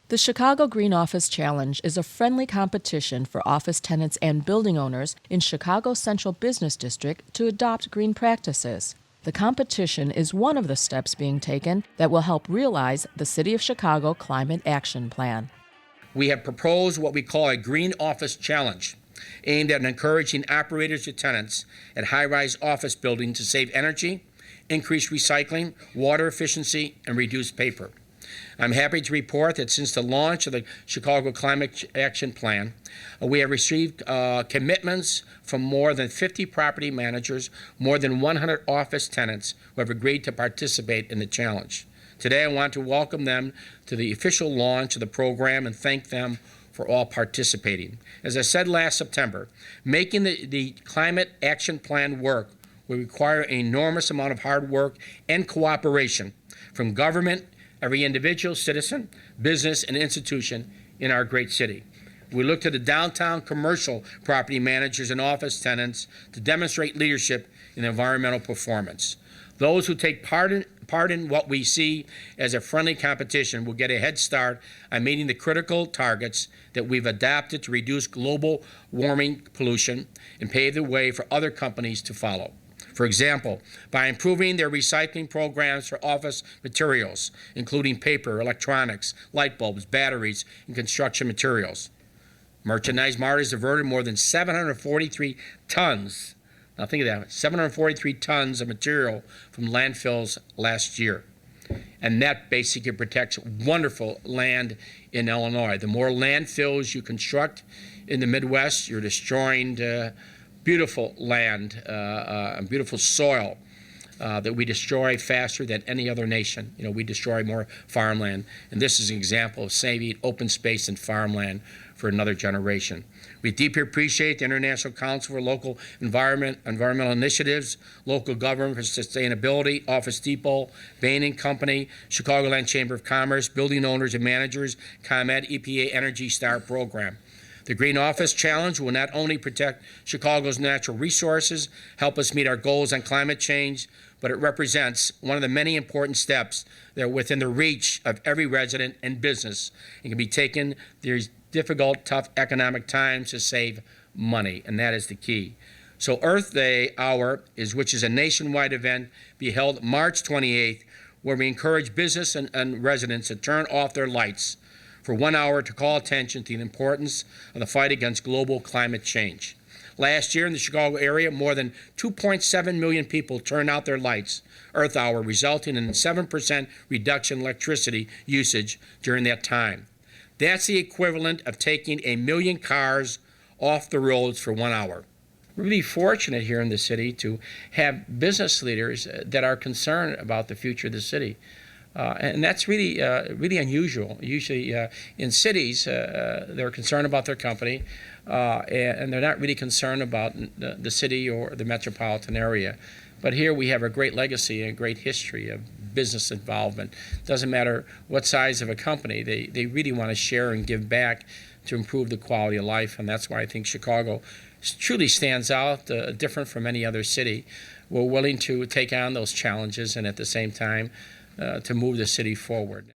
The Chicago Green Office Challenge is a friendly competition for office tenants and building owners in Chicago's Central Business District to adopt green practices. The competition is one of the steps being taken that will help realize the City of Chicago Climate Action Plan. We have proposed what we call a Green Office Challenge, aimed at encouraging operators or tenants at high-rise office buildings to save energy, increase recycling, water efficiency, and reduce paper. I'm happy to report that since the launch of the Chicago Climate Action Plan, we have received commitments from more than 50 property managers, more than 100 office tenants who have agreed to participate in the challenge. Today, I want to welcome them to the official launch of the program and thank them for all participating. As I said last September, making the Climate Action Plan work will require an enormous amount of hard work and cooperation from government, every individual, citizen, business, and institution in our great city. We look to the downtown commercial property managers and office tenants to demonstrate leadership in environmental performance. Those who take part in what we see as a friendly competition will get a head start on meeting the critical targets that we've adopted to reduce global warming pollution and pave the way for other companies to follow. For example, by improving their recycling programs for office materials, including paper, electronics, light bulbs, batteries, and construction materials. Merchandise Mart has diverted more than 743 tons, now think of that, 743 tons of material from landfills last year. And that basically protects wonderful land in Illinois. The more landfills you construct in the Midwest, you're destroying beautiful land and beautiful soil that we destroy faster than any other nation. You know, we destroy more farmland, and this is an example of saving open space and farmland for another generation. We deeply appreciate the International Council for Local Environmental Initiatives, Local Government for Sustainability, Office Depot, Bain & Company, Chicagoland Chamber of Commerce, Building Owners and Managers, ComEd, EPA Energy Star Program. The Green Office Challenge will not only protect Chicago's natural resources, help us meet our goals on climate change, but it represents one of the many important steps that are within the reach of every resident and business and can be taken these difficult, tough economic times to save money, and that is the key. So Earth Day Hour, which is a nationwide event, be held March 28th, where we encourage business and residents to turn off their lights for 1 hour to call attention to the importance of the fight against global climate change. Last year in the Chicago area, more than 2.7 million people turned out their lights Earth Hour, resulting in a 7% reduction in electricity usage during that time. That's the equivalent of taking 1 million cars off the roads for 1 hour. We're really fortunate here in the city to have business leaders that are concerned about the future of the city. And that's really unusual. Usually in cities, they're concerned about their company, and they're not really concerned about the city or the metropolitan area. But here we have a great legacy and a great history of business involvement. Doesn't matter what size of a company, they really want to share and give back to improve the quality of life, and that's why I think Chicago truly stands out, different from any other city. We're willing to take on those challenges and at the same time to move the city forward.